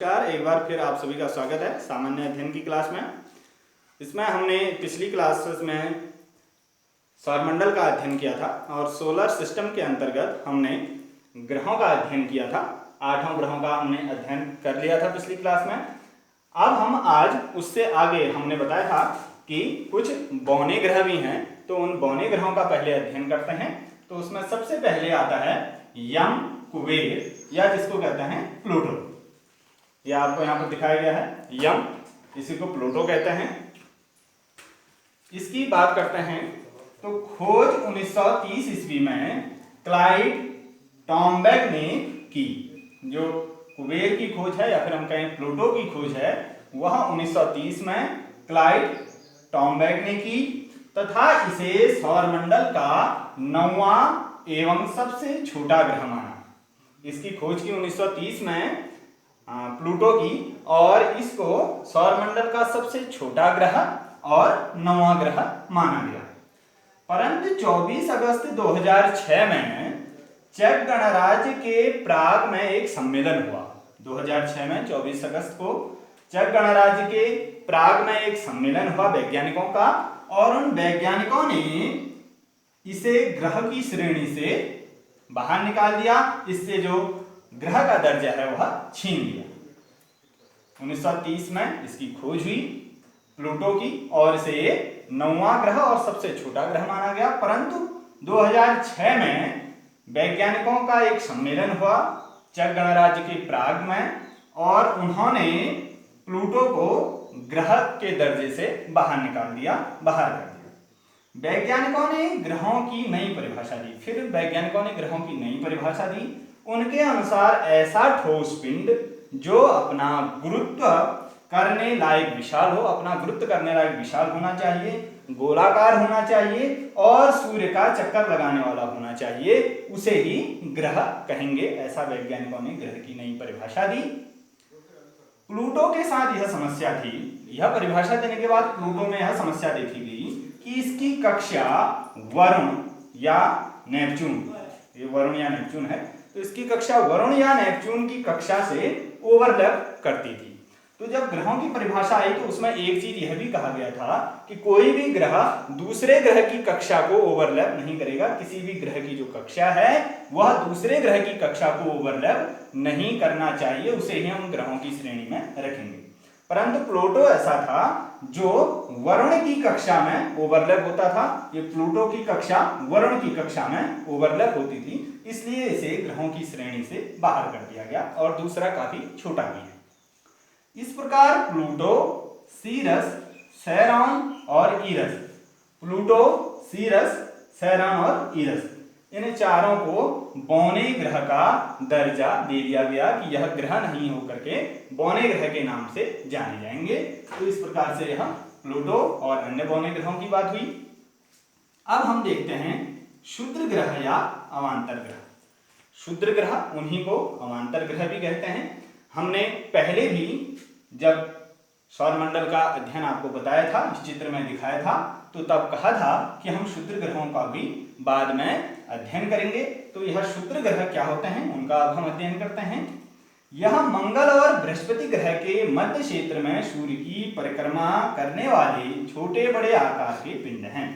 नमस्कार, एक बार फिर आप सभी का स्वागत है सामान्य अध्ययन की क्लास में। इसमें हमने पिछली क्लासेस में सौरमंडल का अध्ययन किया था और सोलर सिस्टम के अंतर्गत हमने ग्रहों का अध्ययन किया था। 8 ग्रहों का हमने अध्ययन कर लिया था पिछली क्लास में। अब हम आज उससे आगे हमने बताया था कि कुछ बौने ग्रह भी हैं, तो उन बौने ग्रहों का पहले अध्ययन करते हैं। तो उसमें सबसे पहले आता है यम, कुबेर या जिसको कहते हैं प्लूटो। ये आपको यहाँ पर दिखाया गया है यम, इसी को प्लूटो कहते हैं। इसकी बात करते हैं तो खोज 1930 ईस्वी में क्लाइड टॉम्बैक ने की। जो कुबेर की खोज है या फिर हम कहें प्लूटो की खोज है, वह 1930 में क्लाइड टॉम्बैक ने की तथा इसे सौरमंडल का 9वां एवं सबसे छोटा ग्रह माना। इसकी खोज की 1930 में प्लूटो की और इसको सौरमंडल का सबसे छोटा ग्रह और 9वां ग्रह माना गया। परंतु 24 अगस्त 2006 में चेक गणराज्य के प्राग में एक सम्मेलन हुआ। 2006 में 24 अगस्त को चेक गणराज्य के प्राग में एक सम्मेलन हुआ वैज्ञानिकों का, और उन वैज्ञानिकों ने इसे ग्रह की श्रेणी से बाहर निकाल दिया। इससे जो ग्रह का दर्जा है वह छीन लिया। 1930 में इसकी खोज हुई प्लूटो की और इसे 9वां ग्रह और सबसे छोटा ग्रह माना गया। परंतु 2006 में वैज्ञानिकों का एक सम्मेलन हुआ चेक गणराज्य के प्राग में, और उन्होंने प्लूटो को ग्रह के दर्जे से बाहर निकाल दिया, बाहर कर दिया। वैज्ञानिकों ने ग्रहों की नई परिभाषा दी। फिर वैज्ञानिकों ने ग्रहों की नई परिभाषा दी। उनके अनुसार ऐसा ठोस पिंड जो अपना गुरुत्व करने लायक विशाल हो, अपना गुरुत्व करने लायक विशाल होना चाहिए, गोलाकार होना चाहिए और सूर्य का चक्कर लगाने वाला होना चाहिए, उसे ही ग्रह कहेंगे। ऐसा वैज्ञानिकों ने ग्रह की नई परिभाषा दी। प्लूटो के साथ यह समस्या थी। यह परिभाषा देने के बाद प्लूटो में यह समस्या देखी गई कि इसकी कक्षा वरुण या नेपच्यून, ये वरुण या नेपच्यून है, तो इसकी कक्षा वरुण या नेपच्यून की कक्षा से ओवरलैप करती थी। तो जब ग्रहों की परिभाषा आई तो उसमें एक चीज यह भी कहा गया था कि कोई भी ग्रह दूसरे ग्रह की कक्षा को ओवरलैप नहीं करेगा। किसी भी ग्रह की जो कक्षा है वह दूसरे ग्रह की कक्षा को ओवरलैप नहीं करना चाहिए, उसे ही हम ग्रहों की श्रेणी में रखेंगे। परंतु प्लूटो ऐसा था जो वरुण की कक्षा में ओवरलैप होता था। ये प्लूटो की कक्षा वरुण की कक्षा में ओवरलैप होती थी, इसलिए इसे ग्रहों की श्रेणी से बाहर कर दिया गया और दूसरा काफी छोटा भी है। इस प्रकार प्लूटो, सीरस, सैरॉन और ईरस, प्लूटो, सीरस, सैरॉन और ईरस, इन चारों को बौने ग्रह का दर्जा दे दिया गया कि यह ग्रह नहीं होकर के बौने ग्रह के नाम से जाने जाएंगे। तो इस प्रकार से यह प्लूटो और अन्य बौने ग्रहों की बात हुई। अब हम देखते हैं क्षुद्र ग्रह या अवांतर ग्रह। क्षुद्र ग्रह उन्हीं को अवांतर ग्रह भी कहते हैं। हमने पहले भी जब सौरमंडल का अध्ययन आपको बताया था, इस चित्र में दिखाया था, तो तब कहा था कि हम क्षुद्र ग्रहों का भी बाद में अध्ययन करेंगे। तो यह क्षुद्र ग्रह क्या होते हैं उनका अब हम अध्ययन करते हैं। यह मंगल और बृहस्पति ग्रह के मध्य क्षेत्र में सूर्य की परिक्रमा करने वाले छोटे बड़े आकार के पिंड हैं।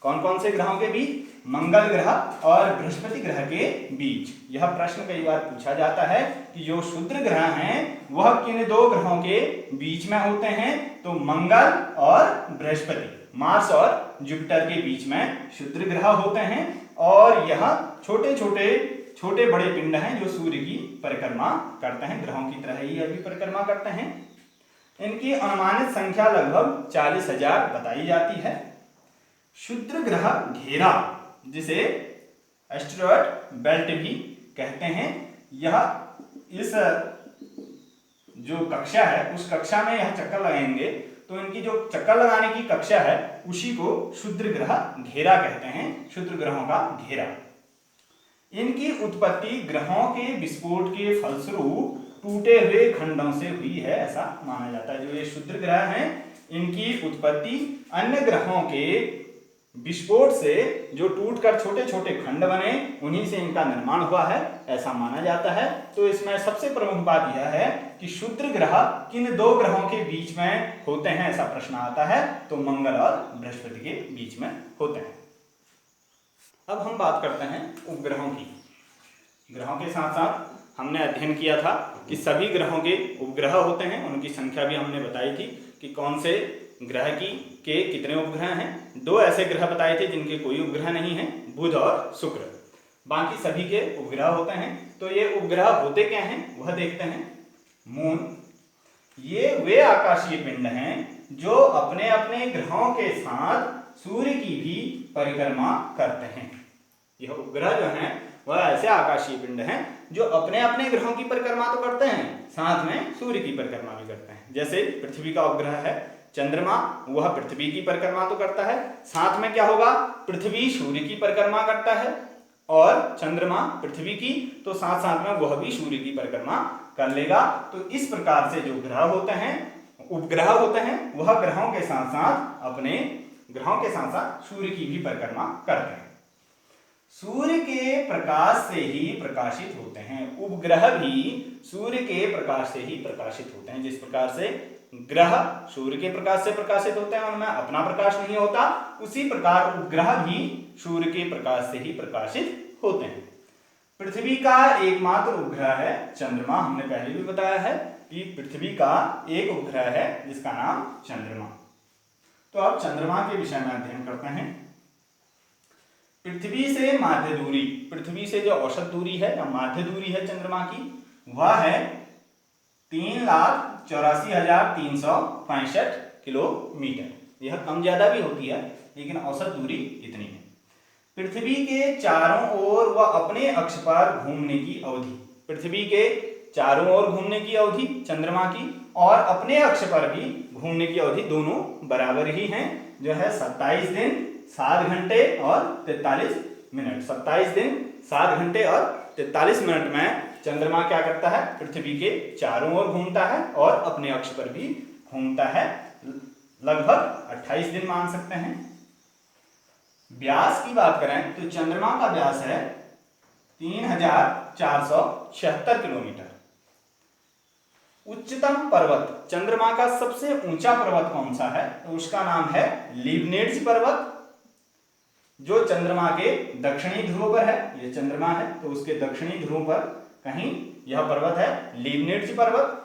कौन कौन से ग्रहों के बीच? मंगल ग्रह और बृहस्पति ग्रह के बीच। यह प्रश्न कई बार पूछा जाता है कि जो क्षुद्र ग्रह हैं वह किन दो ग्रहों के बीच में होते हैं? तो मंगल और बृहस्पति, मार्स और जुपिटर के बीच में क्षुद्र ग्रह होते हैं। और यह छोटे बड़े पिंड हैं जो सूर्य की परिक्रमा करते हैं, ग्रहों की तरह ही यह भी परिक्रमा करते हैं। इनकी अनुमानित संख्या लगभग 40,000 बताई जाती है। क्षुद्र ग्रह घेरा, जिसे एस्टेरॉयड बेल्ट भी कहते हैं, यह इस जो कक्षा है उस कक्षा में यह चक्कर लगाएंगे, तो इनकी जो चक्कर लगाने की कक्षा है उसी को क्षुद्र ग्रह घेरा कहते हैं, क्षुद्र ग्रहों का घेरा। इनकी उत्पत्ति ग्रहों के विस्फोट के फलस्वरूप टूटे हुए खंडों से हुई है, ऐसा माना जाता है। जो ये क्षुद्र ग्रह हैं इनकी उत्पत्ति अन्य ग्रहों के विस्फोट से जो टूटकर छोटे छोटे खंड बने उन्हीं से इनका निर्माण हुआ है, ऐसा माना जाता है। तो इसमें सबसे प्रमुख बात यह है कि कि क्षुद्र ग्रह किन दो ग्रहों के बीच में होते हैं, ऐसा प्रश्न आता है तो मंगल और बृहस्पति के बीच में होते हैं। अब हम बात करते हैं उपग्रहों की। ग्रहों के साथ साथ हमने अध्ययन किया था कि सभी ग्रहों के उपग्रह होते हैं, उनकी संख्या भी हमने बताई थी कि कौन से ग्रह के कितने उपग्रह हैं। दो ऐसे ग्रह बताए थे जिनके कोई उपग्रह नहीं है, बुध और शुक्र, बाकी सभी के उपग्रह होते हैं। तो ये उपग्रह होते क्या हैं वह देखते हैं। मून, ये वे आकाशीय पिंड हैं जो अपने अपने ग्रहों के साथ सूर्य की भी परिक्रमा करते हैं। यह उपग्रह जो हैं वह ऐसे आकाशीय पिंड हैं जो अपने अपने ग्रहों की परिक्रमा तो करते हैं, साथ में सूर्य की परिक्रमा भी करते हैं। जैसे पृथ्वी का उपग्रह है चंद्रमा, वह पृथ्वी की परिक्रमा तो करता है, साथ में क्या होगा, पृथ्वी सूर्य की परिक्रमा करता है, और चंद्रमा पृथ्वी की, तो साथ साथ में वह भी सूर्य की परिक्रमा कर लेगा। तो इस प्रकार से जो ग्रह होते हैं, उपग्रह होते हैं, वह ग्रहों के साथ साथ अपने ग्रहों के साथ साथ सूर्य की भी परिक्रमा करते हैं। सूर्य के प्रकाश से ही प्रकाशित होते हैं। उपग्रह भी सूर्य के प्रकाश से ही प्रकाशित होते हैं। जिस प्रकार से ग्रह सूर्य के प्रकाश से प्रकाशित होते हैं, उनमें अपना प्रकाश नहीं होता, उसी प्रकार उपग्रह भी सूर्य के प्रकाश से ही प्रकाशित होते हैं। पृथ्वी का एकमात्र उपग्रह है चंद्रमा। हमने पहले भी बताया है कि पृथ्वी का एक उपग्रह है जिसका नाम चंद्रमा। तो अब चंद्रमा के विषय में अध्ययन करते हैं। पृथ्वी से माध्य दूरी, पृथ्वी से जो औसत दूरी है या माध्य दूरी है चंद्रमा की, वह है 3,84,365 किलोमीटर। यह कम ज्यादा भी होती है लेकिन औसत दूरी इतनी है। पृथ्वी के चारों ओर व अपने अक्ष पर घूमने की अवधि, पृथ्वी के चारों ओर घूमने की अवधि चंद्रमा की और अपने अक्ष पर भी घूमने की अवधि दोनों बराबर ही हैं, जो है 27 दिन 7 घंटे और 43 मिनट। 27 दिन 7 घंटे और 43 मिनट में चंद्रमा क्या करता है, पृथ्वी के चारों ओर घूमता है और अपने अक्ष पर भी घूमता है। लगभग 28 दिन मान सकते हैं। व्यास की बात करें तो चंद्रमा का व्यास है 3,476 किलोमीटर। उच्चतम पर्वत, चंद्रमा का सबसे ऊंचा पर्वत कौन सा है, तो उसका नाम है लीबनिट्ज पर्वत, जो चंद्रमा के दक्षिणी ध्रुव पर है। यह चंद्रमा है तो उसके दक्षिणी ध्रुव पर कहीं यह पर्वत है लीबनिट्ज पर्वत।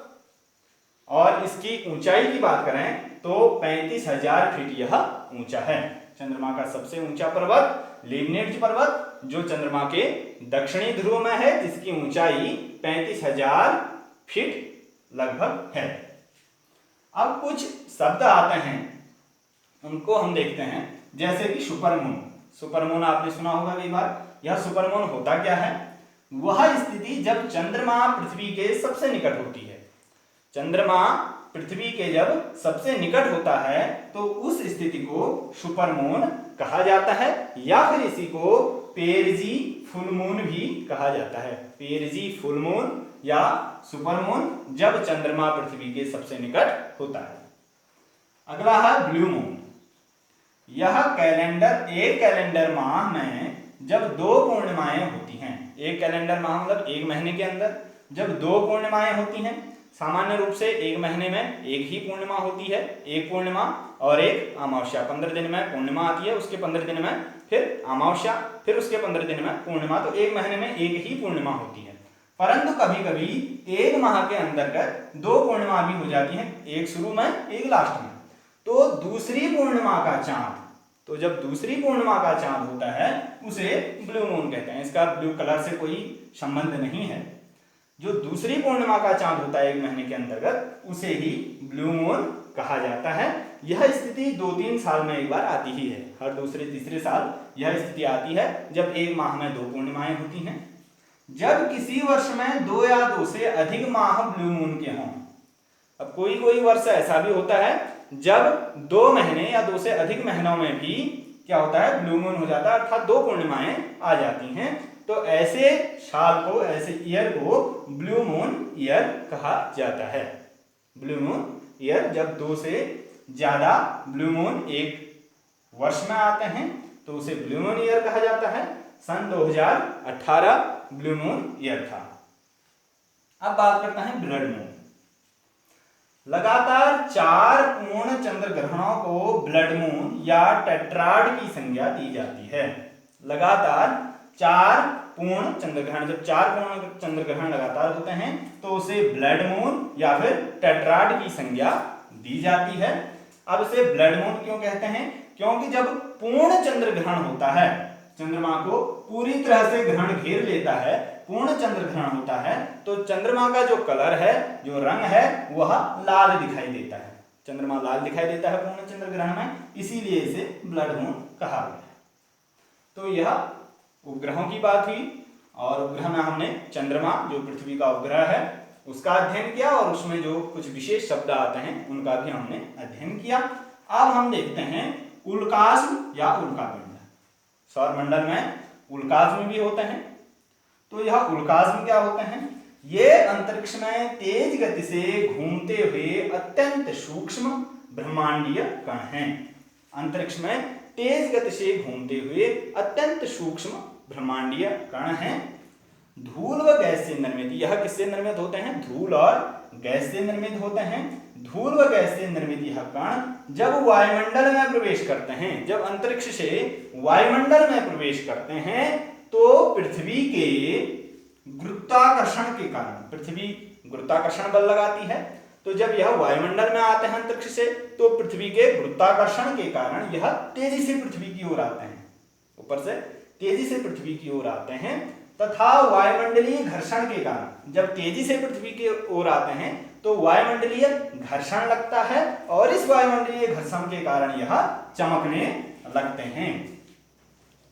और इसकी ऊंचाई की बात करें तो 35,000 फीट यह ऊंचा है। चंद्रमा का सबसे ऊंचा पर्वत लीबनिट्ज पर्वत, जो चंद्रमा के दक्षिणी ध्रुव में है, जिसकी ऊंचाई 35,000 फीट लगभग है। अब कुछ शब्द आते हैं, उनको हम देखते हैं। जैसे कि सुपरमून, सुपरमून आपने सुना होगा कई बार। यह सुपरमून होता क्या है, वह स्थिति जब चंद्रमा पृथ्वी के सबसे निकट होती है। चंद्रमा पृथ्वी के जब सबसे निकट होता है तो उस स्थिति को सुपरमून कहा जाता है, या फिर इसी को पेरिजी फुल मून भी कहा जाता है। पेरिजी फुल मून या सुपरमून, जब चंद्रमा पृथ्वी के सबसे निकट होता है। अगला है ब्लू मून। यह एक कैलेंडर माह में जब 2 पूर्णिमाएं होती हैं। एक कैलेंडर माह मतलब एक महीने के अंदर जब 2 पूर्णिमाएं होती हैं। सामान्य रूप से एक महीने में एक ही पूर्णिमा होती है, एक पूर्णिमा और एक अमावस्या। 15 दिन में पूर्णिमा आती है, उसके 15 दिन में फिर अमावस्या, फिर उसके 15 दिन में पूर्णिमा। तो एक महीने में एक ही पूर्णिमा होती है। परंतु कभी कभी एक माह के अंतर्गत 2 पूर्णिमा भी हो जाती हैं, एक शुरू में एक लास्ट में। तो दूसरी पूर्णिमा का चांद, तो जब दूसरी पूर्णिमा का चांद होता है उसे ब्लू मून कहते हैं। इसका ब्लू कलर से कोई संबंध नहीं है। जो दूसरी पूर्णिमा का चांद होता है एक महीने के अंतर्गत, उसे ही ब्लू मून कहा जाता है। यह स्थिति 2-3 साल में एक बार आती ही है। हर दूसरे तीसरे साल यह स्थिति आती है जब एक माह में 2 पूर्णिमाएं होती हैं। जब किसी वर्ष में 2 या 2 से अधिक माह ब्लू मून के हों। अब कोई कोई वर्ष ऐसा भी होता है जब 2 महीने या 2 से अधिक महीनों में भी क्या होता है, ब्लू मून हो जाता है, अर्थात 2 पूर्णिमाएं आ जाती हैं। तो ऐसे साल को, ऐसे ईयर को ब्लू मून ईयर कहा जाता है। ब्लू मून ईयर, जब 2 से ज्यादा ब्लू मून एक वर्ष में आते हैं तो उसे ब्लू मून ईयर कहा जाता है। सन 2018 ब्लू मून ईयर था। अब बात करते हैं ब्लड मून। लगातार 4 पूर्ण चंद्र ग्रहणों को ब्लड मून या टेट्राड की संज्ञा दी जाती है। लगातार 4 पूर्ण चंद्र ग्रहण, जब 4 पूर्ण चंद्र ग्रहण लगातार होते हैं तो उसे ब्लड मून या फिर टेट्राड की संज्ञा दी जाती है। अब इसे ब्लड मून क्यों कहते हैं? क्योंकि जब पूर्ण चंद्र ग्रहण होता है, चंद्रमा को पूरी तरह से ग्रहण घेर लेता है, पूर्ण चंद्र ग्रहण होता है, तो चंद्रमा का जो कलर है, जो रंग है, वह लाल दिखाई देता है। चंद्रमा लाल दिखाई देता है पूर्ण चंद्र ग्रहण में, इसीलिए इसे ब्लड मून कहा गया है। तो यह उपग्रहों की बात हुई, और उपग्रह में हमने चंद्रमा जो पृथ्वी का उपग्रह है उसका अध्ययन किया, और उसमें जो कुछ विशेष शब्द आते हैं उनका भी हमने अध्ययन किया। अब हम देखते हैं उल्काश्म या उल्कापिंड। सौरमंडल में उल्काश्म भी होते हैं। तो यह उल्काश्म क्या होते हैं? ये अंतरिक्ष में तेज गति से घूमते हुए अत्यंत सूक्ष्म ब्रह्मांडीय कण हैं। अंतरिक्ष में तेज गति से घूमते हुए अत्यंत सूक्ष्म ब्रह्मांडीय कण हैं। धूल व गैस से निर्मित, यह किससे निर्मित होते हैं? धूल और गैस से निर्मित होते हैं। धूल व गैस से निर्मित यह कण जब वायुमंडल में प्रवेश करते हैं, जब अंतरिक्ष से वायुमंडल में प्रवेश करते हैं, तो पृथ्वी के गुरुत्वाकर्षण के कारण, पृथ्वी गुरुत्वाकर्षण बल लगाती है, तो जब यह वायुमंडल में आते हैं अंतरिक्ष से, तो पृथ्वी के गुरुत्वाकर्षण के कारण यह तेजी से पृथ्वी की ओर आते हैं, ऊपर से तेजी से पृथ्वी की ओर आते हैं, तथा वायुमंडलीय घर्षण के कारण जब तेजी से पृथ्वी की ओर आते हैं तो वायुमंडलीय घर्षण लगता है, और इस वायुमंडलीय घर्षण के कारण यह चमकने लगते हैं।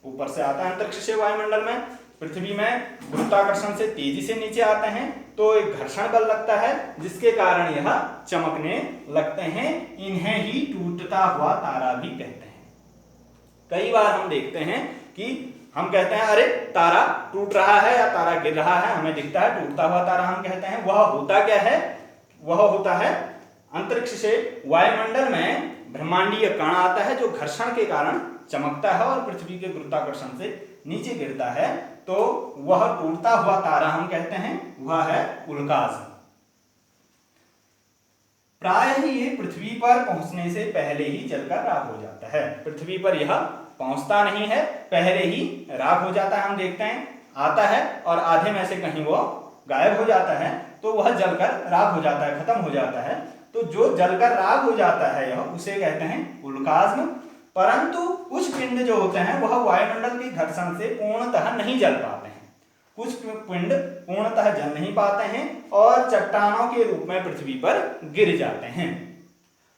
ऊपर से आता है अंतरिक्ष से वायुमंडल में, पृथ्वी में गुरुत्वाकर्षण से तेजी से नीचे आते हैं, तो एक घर्षण बल लगता है जिसके कारण यह चमकने लगते हैं। इन्हें ही टूटता हुआ तारा भी कहते हैं। कई बार हम देखते हैं कि हम कहते हैं अरे तारा टूट रहा है या तारा गिर रहा है, हमें दिखता है टूटता हुआ तारा, हम कहते हैं। वह होता क्या है? वह होता है अंतरिक्ष से वायुमंडल में ब्रह्मांडीय कण आता है जो घर्षण के कारण चमकता है और पृथ्वी के गुरुत्वाकर्षण से नीचे गिरता है, तो वह टूटता हुआ तारा हम कहते हैं, वह है उल्काश्म। प्राय ही ये पृथ्वी पर पहुंचने से पहले ही जलकर राख हो जाता है। पृथ्वी पर यह पहुंचता नहीं है, पहले ही राख हो जाता है। हम देखते हैं आता है और आधे में से कहीं वो गायब हो जाता है, तो वह जलकर राख हो जाता है, खत्म हो जाता है। तो जो जलकर राख हो जाता है यह, उसे कहते हैं उल्काश्म। परंतु कुछ पिंड जो होते हैं वह वायुमंडल की घर्षण से पूर्णतः नहीं जल पाते हैं। कुछ पिंड पूर्णतः जल नहीं पाते हैं और चट्टानों के रूप में पृथ्वी पर गिर जाते हैं।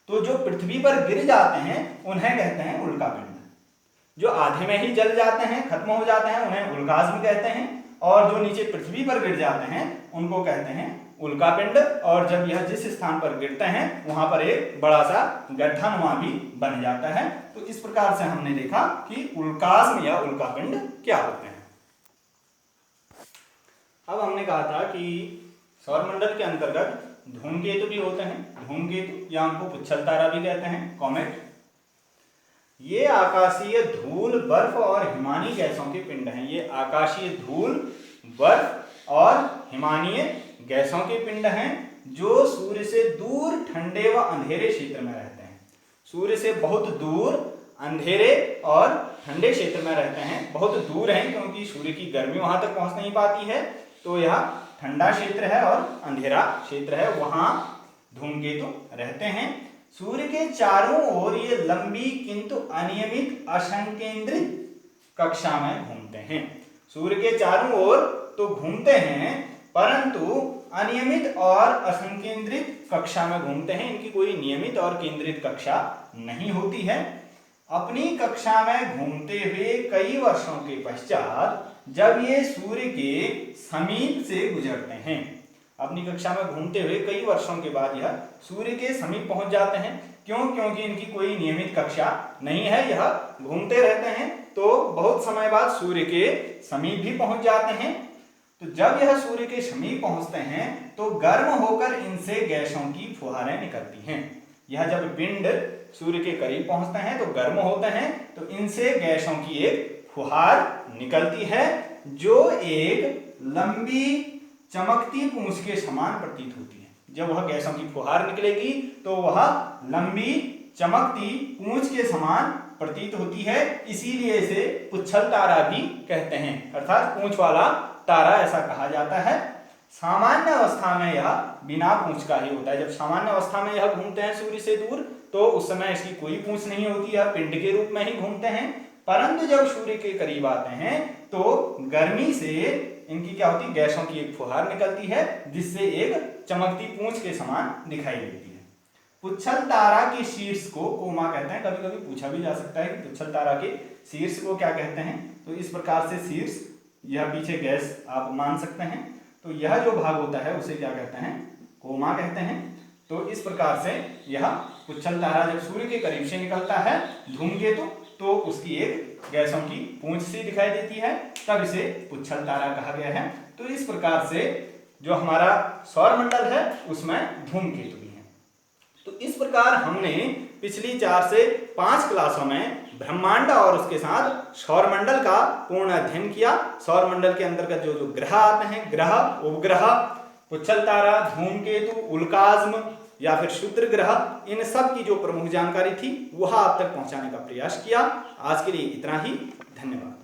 तो जो पृथ्वी पर गिर जाते हैं उन्हें कहते हैं उल्कापिंड। जो आधे में ही जल जाते हैं, खत्म हो जाते हैं, उन्हें उल्काश्म कहते हैं, और जो नीचे पृथ्वी पर गिर जाते हैं उनको कहते हैं उल्कापिंड। और जब यह जिस स्थान पर गिरते हैं वहां पर एक बड़ा सा गड्ढानुमा भी बन जाता है। तो इस प्रकार से हमने देखा कि उल्काश्म या उल्कापिंड क्या होते हैं। अब हमने कहा था कि सौरमंडल के अंतर्गत धूमकेतु भी होते हैं। धूमकेतु या उनको पुच्छल तारा भी कहते हैं, कॉमेट। ये आकाशीय धूल, बर्फ और हिमानी गैसों के पिंड हैं। ये आकाशीय धूल, बर्फ और हिमानीय गैसों के पिंड हैं जो सूर्य से दूर ठंडे व अंधेरे क्षेत्र में रहते हैं। सूर्य से बहुत दूर अंधेरे और ठंडे क्षेत्र में रहते हैं। बहुत दूर हैं क्योंकि सूर्य की गर्मी वहां तक पहुंच नहीं पाती है, तो यह ठंडा क्षेत्र है और अंधेरा क्षेत्र है, वहां धूमकेतु रहते हैं। सूर्य के चारों ओर ये लंबी किंतु अनियमित असंकेंद्रित कक्षा में घूमते हैं। सूर्य के चारों ओर तो घूमते हैं परंतु अनियमित और असंकेंद्रित कक्षा में घूमते हैं। इनकी कोई नियमित और केंद्रित कक्षा नहीं होती है। अपनी कक्षा में घूमते हुए कई वर्षों के पश्चात जब ये सूर्य के समीप से गुजरते हैं, अपनी कक्षा में घूमते हुए कई वर्षों के बाद यह सूर्य के समीप पहुंच जाते हैं। क्यों? क्योंकि इनकी कोई नियमित कक्षा नहीं है, यह घूमते रहते हैं, तो बहुत समय बाद सूर्य के समीप भी पहुंच जाते हैं। तो जब यह सूर्य के समीप पहुंचते हैं तो गर्म होकर इनसे गैसों की फुहारें निकलती हैं। यह जब पिंड सूर्य के करीब पहुंचते हैं तो गर्म होते हैं, तो इनसे गैसों की एक फुहार निकलती है जो एक लंबी चमकती पूंछ के समान प्रतीत होती है। जब वह गैसों की फुहार निकलेगी तो वह लंबी चमकती पूंछ के समान प्रतीत होती है, इसीलिए इसे पुच्छल तारा भी कहते हैं, अर्थात पूंछ वाला तारा ऐसा कहा जाता है। सामान्य अवस्था में यह बिना पूंछ का ही होता है। जब सामान्य अवस्था में यह घूमते हैं सूर्य से दूर तो उस समय इसकी कोई पूंछ नहीं होती, यह पिंड के रूप में ही घूमते हैं। परंतु जब सूर्य के करीब आते हैं तो गर्मी से इनकी क्या होती है, गैसों की एक फुहार निकलती है जिससे एक चमकती पूंछ के समान दिखाई देती है। पुच्छल तारा के शीर्ष को कोमा कहते हैं। कभी कभी पूछा भी जा सकता है कि पुच्छल तारा के शीर्ष को क्या कहते हैं, तो इस प्रकार से शीर्ष यह पीछे गैस आप मान सकते हैं, तो यह जो भाग होता है उसे क्या कहते हैं, कोमा कहते हैं। तो इस प्रकार से यह पुच्छल तारा जब सूर्य के करीब से निकलता है धूमकेतु तो उसकी एक गैसों की पूंछ सी दिखाई देती है, तब इसे पुच्छल तारा कहा गया है। तो इस प्रकार से जो हमारा सौर मंडल है उसमें धूमकेतु भी है। तो इस प्रकार हमने पिछली 4 से 5 क्लासों में ब्रह्मांड और उसके साथ सौरमंडल का पूर्ण अध्ययन किया। सौरमंडल के अंतर्गत जो जो ग्रह आते हैं, ग्रह, उपग्रह, पुच्छल तारा, धूमकेतु, उल्काज्म या फिर क्षुद्र ग्रह, इन सब की जो प्रमुख जानकारी थी वह आप तक पहुंचाने का प्रयास किया। आज के लिए इतना ही, धन्यवाद।